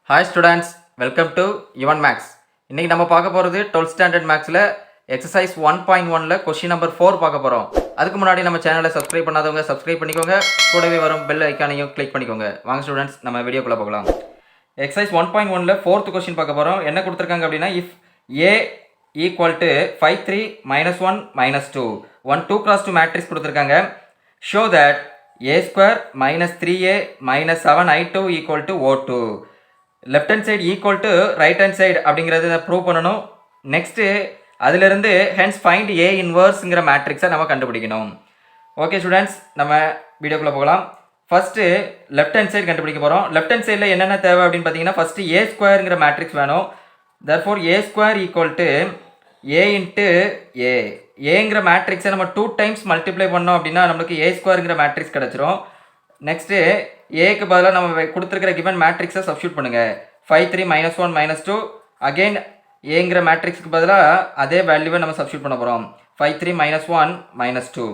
Hi students, welcome to Yuvan maths. இன்றைக்கி நம்ம பார்க்க போகிறது 12th ஸ்டாண்டர்ட் மேக்ஸில் எக்ஸசைஸ் 1.1ல் கொஷின் நம்பர் 4 பார்க்க போகிறோம். அதுக்கு முன்னாடி நம்ம சேனலை சப்ஸ்கிரைப் பண்ணாதவங்க சப்ஸ்கிரைப் பண்ணிக்கோங்க, கூடவே வரும் பெல் ஐக்கானையும் கிளிக் பண்ணிக்கோங்க. வாங்க ஸ்டூடெண்ட்ஸ், நம்ம வீடியோக்குள்ளே போகலாம். எக்ஸசைஸ் 1.1ல் 4th கொஷின் பார்க்க போகிறோம். என்ன கொடுத்துருக்காங்க அப்படின்னா, if A equal to 5 3 -1 -2 1 2 cross 2 matrix கொடுத்துருக்காங்க. Show that a square -3a -7i2 equal to O2. Left hand side equal to right hand side அப்படிங்கிறத ப்ரூவ் பண்ணணும். நெக்ஸ்ட்டு அதிலிருந்து ஹென்ஸ் ஃபைண்ட் ஏ இன்வர்ஸுங்கிற மேட்ரிக்ஸை நம்ம கண்டுபிடிக்கணும். ஓகே ஸ்டூடெண்ட்ஸ், நம்ம வீடியோக்குள்ளே போகலாம். ஃபஸ்ட்டு லெஃப்ட் ஹேண்ட் சைடு கண்டுபிடிக்க போகிறோம். லெஃப்ட் ஹேண்ட் சைடில் என்னென்ன தேவை அப்படின்னு பார்த்தீங்கன்னா, ஃபஸ்ட்டு ஏ ஸ்கொயருங்கிற மேட்ரிக்ஸ் வேணும். Therefore A square equal to A into A. ஏங்கிற மேட்ரிக்ஸை நம்ம 2 times மல்டிப்ளை பண்ணோம் அப்படின்னா நம்மளுக்கு ஏ ஸ்கொயருங்கிற மேட்ரிக்ஸ் கிடச்சிரும். நெக்ஸ்ட்டு ஏக்கு பதிலாக நம்ம கொடுத்துருக்கிற கிவன் மேட்ரிக்ஸை சப்ஸ்டியூட் பண்ணுங்கள். 5 3 -1 -2 அகெயின் ஏங்கிற மேட்ரிக்ஸுக்கு பதிலாக அதே வேல்யூவை நம்ம சப்ஸ்டியூட் பண்ண போகிறோம். 5 3 -1 -2.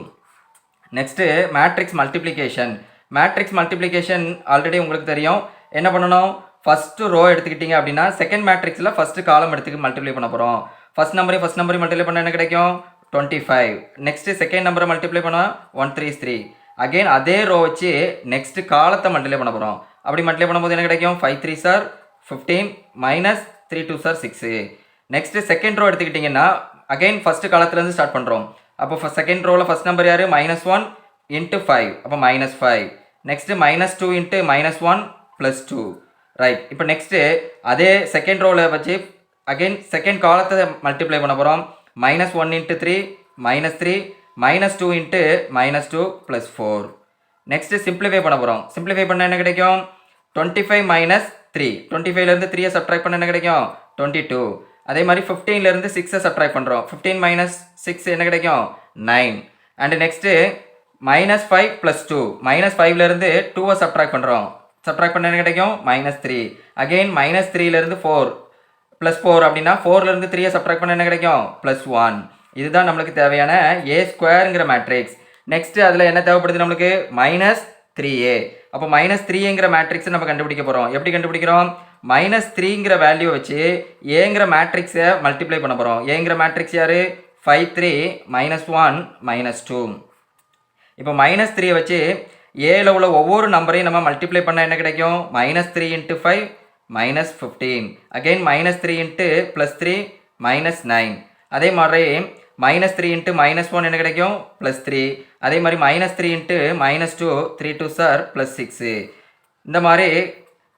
Next matrix multiplication. Matrix multiplication already உங்களுக்கு தெரியும். என்ன பண்ணணும், ஃபஸ்ட்டு ரோ எடுத்துக்கிட்டிங்க அப்படின்னா செகண்ட் மேட்ரிக்ஸில் ஃபஸ்ட்டு காலம் எடுத்துக்கு மல்டிப்ளை பண்ண போகிறோம். ஃபஸ்ட் நம்பரையும் மல்டிப்ளை பண்ண என்ன கிடைக்கும், 25. நெக்ஸ்ட்டு செகண்ட் நம்பரை மல்டிப்ளை பண்ணால் 1 3 3. அகெயின் அதே ரோ வச்சு நெக்ஸ்ட்டு காலத்தை மல்டிப்ளை பண்ண போகிறோம். அப்படி மல்டிப்ளை பண்ணும்போது என்ன கிடைக்கும், 5 3 சார் 15 -3 2 சார் 6. நெக்ஸ்ட்டு செகண்ட் ரோ எடுத்துக்கிட்டிங்கன்னா அகெயின் ஃபஸ்ட்டு காலத்துலேருந்து ஸ்டார்ட் பண்ணுறோம். அப்போ செகண்ட் ரோவில் ஃபஸ்ட் நம்பர் யார், -1 × 5, அப்போ -5. நெக்ஸ்ட்டு -2 × -1 +2. ரைட். இப்போ நெக்ஸ்ட்டு அதே செகண்ட் ரோவில் வச்சு அகெயின் செகண்ட் காலத்தை மல்டிப்ளை பண்ண போகிறோம். -1 × 3 -3 -2 × -2 +4. நெக்ஸ்ட்டு சிம்பிளிஃபை பண்ண போகிறோம். சிம்பிளிஃபை பண்ண என்ன கிடைக்கும், 25 - 3. 25லேருந்து 3 சப்ட்ராக்ட் பண்ண என்ன கிடைக்கும், 22. அதே மாதிரி 15லேருந்து 6 சப்ட்ராக்ட் பண்ணுறோம். 15 - 6 என்ன கிடைக்கும், 9. And next -5 +2. -5லேருந்து 2 சப்ட்ராக்ட் பண்ணுறோம். சப்ட்ராக்ட் பண்ண என்ன கிடைக்கும், -3. அகெயின் -3லேருந்து 4 +4 அப்படின்னா 4லேருந்து 3 சப்ட்ராக்ட் பண்ண என்ன கிடைக்கும், +1. இதுதான் நம்மளுக்கு தேவையான ஏ ஸ்கொயருங்கிற மேட்ரிக்ஸ். நெக்ஸ்ட்டு அதில் என்ன தேவைப்படுது நம்மளுக்கு, -3a. அப்போ -3ங்கிற மேட்ரிக்ஸை நம்ம கண்டுபிடிக்க போகிறோம். எப்படி கண்டுபிடிக்கிறோம், -3ங்கிற வேல்யூவை வச்சு ஏங்கிற மேட்ரிக்ஸை மல்டிப்ளை பண்ண போகிறோம். ஏங்கிற மேட்ரிக்ஸ் யார், 5 3 -1 -2. இப்போ -3 வச்சு ஏல உள்ள ஒவ்வொரு நம்பரையும் நம்ம மல்டிப்ளை பண்ண என்ன கிடைக்கும், -3 × 5 -15. அகெயின் -3 × +3 -9. அதே மாதிரி -3 × -1 என்ன கிடைக்கும், +3. அதே மாதிரி -3 × -2 3 2 சார் +6. இந்த மாதிரி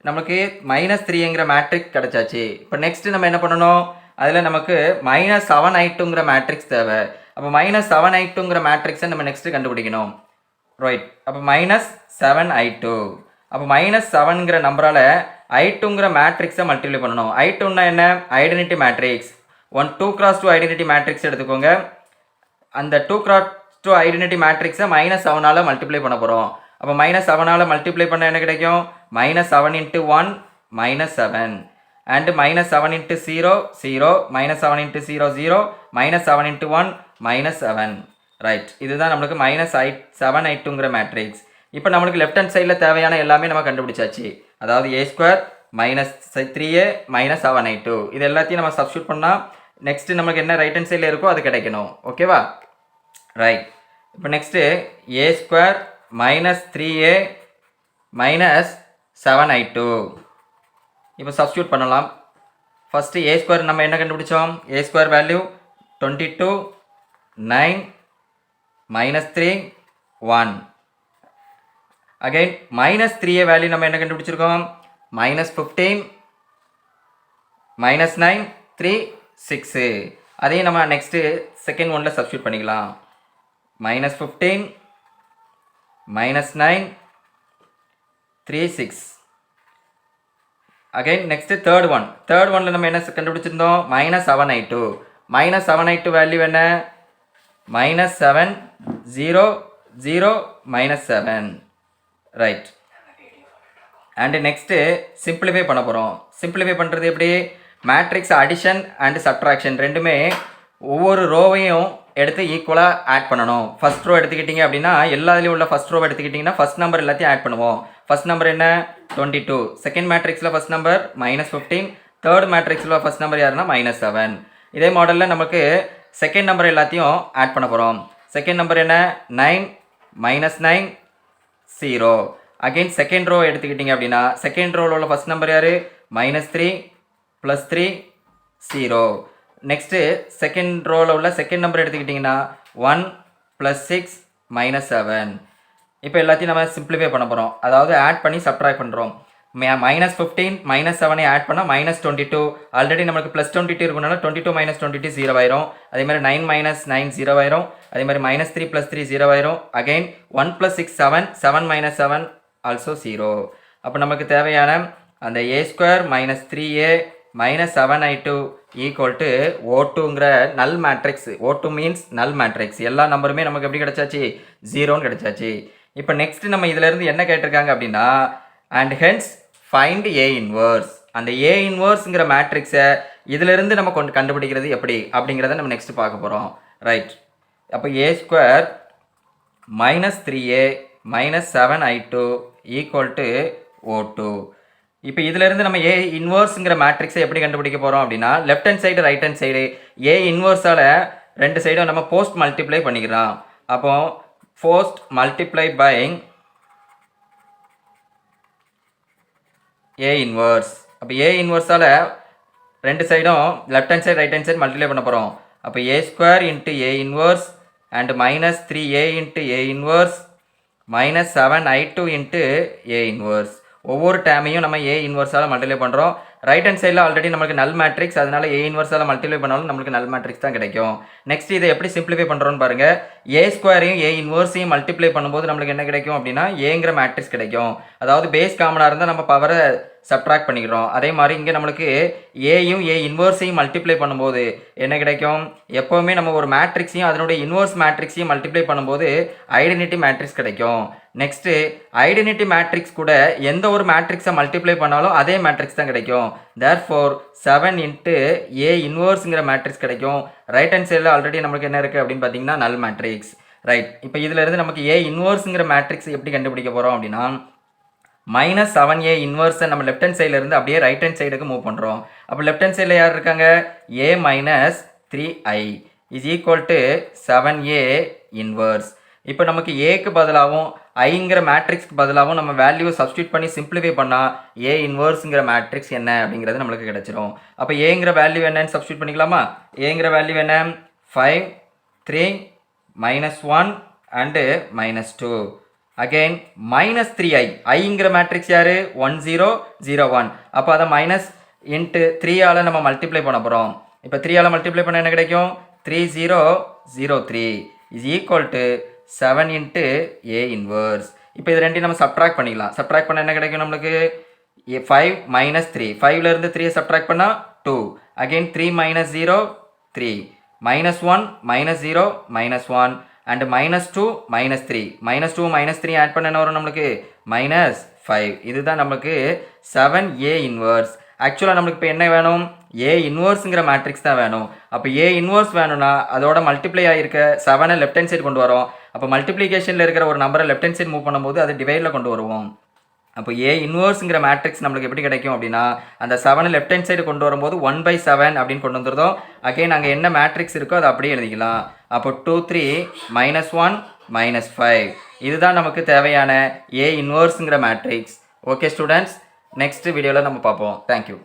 நமக்கு -3ங்கிற மேட்ரிக்ஸ் கிடச்சாச்சு. இப்போ நெக்ஸ்ட்டு நம்ம என்ன பண்ணணும், அதில் நமக்கு -7i2ங்கிற மேட்ரிக்ஸ் தேவை. அப்போ -7i2ங்கிற மேட்ரிக்ஸை நம்ம நெக்ஸ்ட்டு கண்டுபிடிக்கணும். ரைட். அப்போ -7i2. அப்போ -7ங்கிற நம்பரால் i2ங்கிற மேட்ரிக்ஸை மல்டிப்ளை பண்ணணும். i2ன்னா என்ன, identity matrix. 1 2 cross 2 identity matrix எடுத்துக்கோங்க. அந்த 2 cross 2 ஐடென்டிட்டி மேட்ரிக்ஸை -7ஆல் மல்டிப்ளை பண்ண போகிறோம். அப்போ -7ஆல் மல்டிப்ளை பண்ண என்ன கிடைக்கும், -7 × 1 -7. அண்டு -7 × 0 0 -7 × 0 0 -7 × 1 -7. ரைட். இதுதான் நம்மளுக்கு -7i2ங்கிற மேட்ரிக்ஸ். இப்போ நம்மளுக்கு லெஃப்ட் ஹேண்ட் சைடில் தேவையான எல்லாமே நம்ம கண்டுபிடிச்சாச்சு. அதாவது a ஸ்கொயர் -3a -7i2 இது எல்லாத்தையும் நம்ம சப்ஸ்டியூட் பண்ணால் நெக்ஸ்ட்டு நமக்கு என்ன ரைட் ஹேண்ட் சைடில் இருக்கோ அது கிடைக்கணும். ஓகேவா, ரைட். இப்போ next a square -3a -7i2 இப்போ சப்ஸ்டியூட் பண்ணலாம். ஃபஸ்ட்டு a ஸ்கொயர் நம்ம என்ன கண்டுபிடிச்சோம், a square value 22 9 -3 1. Again -3a value நம்ம என்ன கண்டுபிடிச்சிருக்கோம், -15 -9 3 6. அதையும் நம்ம நெக்ஸ்ட்டு செகண்ட் ஒன்ல சப்ஸ்டியூட் பண்ணிக்கலாம். -15 -9 3 6. அகைன் நெக்ஸ்ட்டு தேர்ட் ஒன்ல நம்ம என்ன கண்டுபிடிச்சிருந்தோம், -7i2. -7i2 வேல்யூ என்ன, -7 0 0 -7. ரைட். அண்டு நெக்ஸ்ட்டு சிம்பிளிஃபை பண்ண போகிறோம். சிம்பிளிஃபை பண்ணுறது எப்படி, மேட்ரிக்ஸ் அடிஷன் அண்டு சப்ட்ராக்ஷன் ரெண்டுமே ஒவ்வொரு ரோவையும் எடுத்து ஈக்குவலாக ஆட் பண்ணணும். ஃபஸ்ட் ரோ எடுத்துக்கிட்டிங்க அப்படின்னா எல்லாத்துலேயும் உள்ள ஃபஸ்ட் ரோ எடுத்துக்கிட்டிங்கன்னா ஃபஸ்ட் நம்பர் எல்லாத்தையும் ஆட் பண்ணுவோம். ஃபர்ஸ்ட் நம்பர் என்ன 22, செகண்ட் மேட்ரிக்ஸில் ஃபர்ஸ்ட் நம்பர் -15, தேர்ட் மேட்ரிக்ஸில் ஃபர்ஸ்ட் நம்பர் யாருன்னா -7. இதே மாடலில் நமக்கு செகண்ட் நம்பர் எல்லாத்தையும் ஆட் பண்ண போகிறோம். செகண்ட் நம்பர் என்ன 9 -9 0. அகெயின் செகண்ட் ரோ எடுத்துக்கிட்டிங்க அப்படின்னா செகண்ட் ரோவில் உள்ள ஃபர்ஸ்ட் நம்பர் யார் -3 +3 0. நெக்ஸ்ட்டு செகண்ட் ரோவில் உள்ள செகண்ட் நம்பர் எடுத்துக்கிட்டிங்கன்னா 1 +6 -7. இப்போ எல்லாத்தையும் நம்ம சிம்பிளிஃபை பண்ண போகிறோம், அதாவது ஆட் பண்ணி சப்ட்ராக்ட் பண்ணுறோம். -15 -7 ஆட் பண்ணால் -22. ஆல்ரெடி நமக்கு +22 இருக்கனால 22 -22 0 ஆயிரும். அதே மாதிரி 9 -9 0 ஆயிரும். அதே மாதிரி -3 +3 0 ஆயிரும். Again 1 + 6 7, 7 - 7 also 0. அப்போ நமக்கு தேவையான அந்த a² - 3a - 7i2 equal to O2ங்கிற நல் மேட்ரிக்ஸ். O2 மீன்ஸ் நல் மேட்ரிக்ஸ். எல்லா நம்பருமே நமக்கு எப்படி கிடச்சாச்சு 0ன்னு கிடச்சாச்சு. இப்போ நெக்ஸ்ட் நம்ம இதிலேருந்து என்ன கேட்டிருக்காங்க அப்படின்னா and hence find A inverse. அந்த A இன்வர்ஸுங்கிற மேட்ரிக்ஸை இதிலிருந்து நம்ம கண்டுபிடிக்கிறது எப்படி அப்படிங்கிறத நம்ம நெக்ஸ்ட் பார்க்க போகிறோம். ரைட், அப்போ a² - 3a - 7i2 equal to O2. இப்போ இதிலிருந்து நம்ம A இன்வர்ஸுங்கிற மேட்ரிக்ஸை எப்படி கண்டுபிடிக்க போகிறோம் அப்படின்னா left hand side right hand side A இன்வர்ஸால் ரெண்டு சைடும் நம்ம போஸ்ட் மல்டிப்ளை பண்ணிக்கிறோம். அப்போ post multiply by A inverse. அப்போ A இன்வர்ஸால் ரெண்டு சைடும் left hand side right hand side multiply பண்ண போகிறோம். அப்போ a² A inverse and -3a A inverse -7i2 A inverse. ஒவ்வொரு டேமையும் நம்ம A இன்வர்ஸால் மல்டிப்ளை பண்ணுறோம். ரைட் ஹேண்ட் சைடில் ஆல்ரெடி நமக்கு நல் மேட்ரிக்ஸ், அதனால A இன்வர்ஸால் மல்டிப்ளை பண்ணாலும் நமக்கு நல் மேட்ரிக்ஸ் தான் கிடைக்கும். நெக்ஸ்ட் இதை எப்படி சிம்பிளிஃபை பண்ணுறோன்னு பாருங்கள். a² A இன்வர்ஸையும் மல்டிப்ளை பண்ணும்போது நம்மளுக்கு என்ன கிடைக்கும் அப்படின்னா Aங்கிற மேட்ரிக்ஸ் கிடைக்கும். அதாவது பேஸ் காமனாக இருந்தால் நம்ம பவரை சப்ட்ராக்ட் பண்ணிக்கிறோம். அதே மாதிரி இங்கே நம்மளுக்கு ஏயும் A இன்வர்ஸையும் மல்டிப்ளை பண்ணும்போது என்ன கிடைக்கும், எப்போவுமே நம்ம ஒரு மேட்ரிக்ஸையும் அதனுடைய இன்வர்ஸ் மேட்ரிக்ஸையும் மல்டிப்ளை பண்ணும்போது ஐடென்டிட்டி மேட்ரிக்ஸ் கிடைக்கும். நெக்ஸ்ட்டு ஐடென்டிட்டி மேட்ரிக்ஸ் கூட எந்த ஒரு மேட்ரிக்ஸை மல்டிப்ளை பண்ணாலும் அதே மேட்ரிக்ஸ் தான் கிடைக்கும். தேர்ஃபோர் 7 A இன்வர்ஸுங்கிற மேட்ரிக்ஸ் கிடைக்கும். ரைட் ஹேண்ட் சைடில் ஆல்ரெடி நமக்கு என்ன இருக்குது அப்படின்னு பார்த்தீங்கன்னா நல் மேட்ரிக்ஸ். ரைட், இப்போ இதிலிருந்து நமக்கு A இன்வர்ஸுங்கிற மேட்ரிக்ஸ் எப்படி கண்டுபிடிக்க போகிறோம் அப்படின்னா -7a இன்வர்ஸை நம்ம லெஃப்ட் ஹேண்ட் சைடில் இருந்து அப்படியே ரைட் ஹேண்ட் சைடுக்கு மூவ் பண்ணுறோம். அப்போ லெஃப்ட் ஹேண்ட் சைடில் யார் இருக்காங்க A - 3i is equal to 7a inverse. இப்போ நமக்கு ஏக்கு பதிலாகவும் ஐங்கிற மேட்ரிக்ஸ்க்கு பதிலாகவும் நம்ம வேல்யூ சப்ஸ்டியூட் பண்ணி சிம்பிளிஃபை பண்ணால் A இன்வர்ஸுங்கிற மேட்ரிக்ஸ் என்ன அப்படிங்கிறது நம்மளுக்கு கிடச்சிரும். அப்போ ஏங்கிற வேல்யூ என்னன்னு சப்ஸ்டியூட் பண்ணிக்கலாமா? ஏங்கிற வேல்யூ என்ன 5 3 -1 அண்டு -2. அகெயின் -3i ஐங்கிற மேட்ரிக்ஸ் யார் 1 0 0 1. அப்போ அதை -3ஆல் நம்ம மல்டிப்ளை பண்ண போகிறோம். இப்போ 3ஆல் மல்டிப்ளை பண்ண என்ன கிடைக்கும் 3 0 0 3 is equal to 7 A inverse. இப்போ இது ரெண்டையும் நம்ம சப்ட்ராக்ட் பண்ணிக்கலாம். சப்ட்ராக்ட் பண்ண என்ன கிடைக்கும் நம்மளுக்கு 5 -3. 5லேருந்து 3 சப்ட்ராக்ட் பண்ணால் 2. அகெயின் 3 -0 3 -1 -0 -1 அண்ட் -2 -3 -2 -3 ஆட் பண்ண என்ன வரும் நம்மளுக்கு -5. இதுதான் நம்மளுக்கு 7A இன்வர்ஸ். ஆக்சுவலாக நம்மளுக்கு இப்போ என்ன வேணும் A இன்வர்ஸுங்கிற மேட்ரிக்ஸ் தான் வேணும். அப்போ A இன்வர்ஸ் வேணும்னா அதோட மல்டிப்ளை ஆகிருக்க 7 லெஃப்ட் ஹேண்ட் சைடு கொண்டு வரோம். அப்போ மல்டிப்ளிகேஷனில் இருக்கிற ஒரு நம்பரை லெஃப்ட் ஹேண்ட் சைடு மூவ் பண்ணும்போது அது டிவைடில் கொண்டு வருவோம். அப்போ A இன்வர்ஸுங்கிற மேட்ரிக்ஸ் நம்மளுக்கு எப்படி கிடைக்கும் அப்படின்னா அந்த 7 லெஃப்ட் ஹேண்ட் சைடு கொண்டு வரும்போது 1/7 அப்படின்னு கொண்டு வந்துருந்தோம். அகைன் அங்கே என்ன மேட்ரிக்ஸ் இருக்கோ அதை அப்படியே எழுதிக்கலாம். அப்போ 2 3 -1 -5 இதுதான் நமக்கு தேவையான A இன்வர்ஸுங்கிற மேட்ரிக்ஸ். ஓகே ஸ்டூடெண்ட்ஸ், நெக்ஸ்ட் வீடியோவில் நம்ம பார்ப்போம். தேங்க்யூ.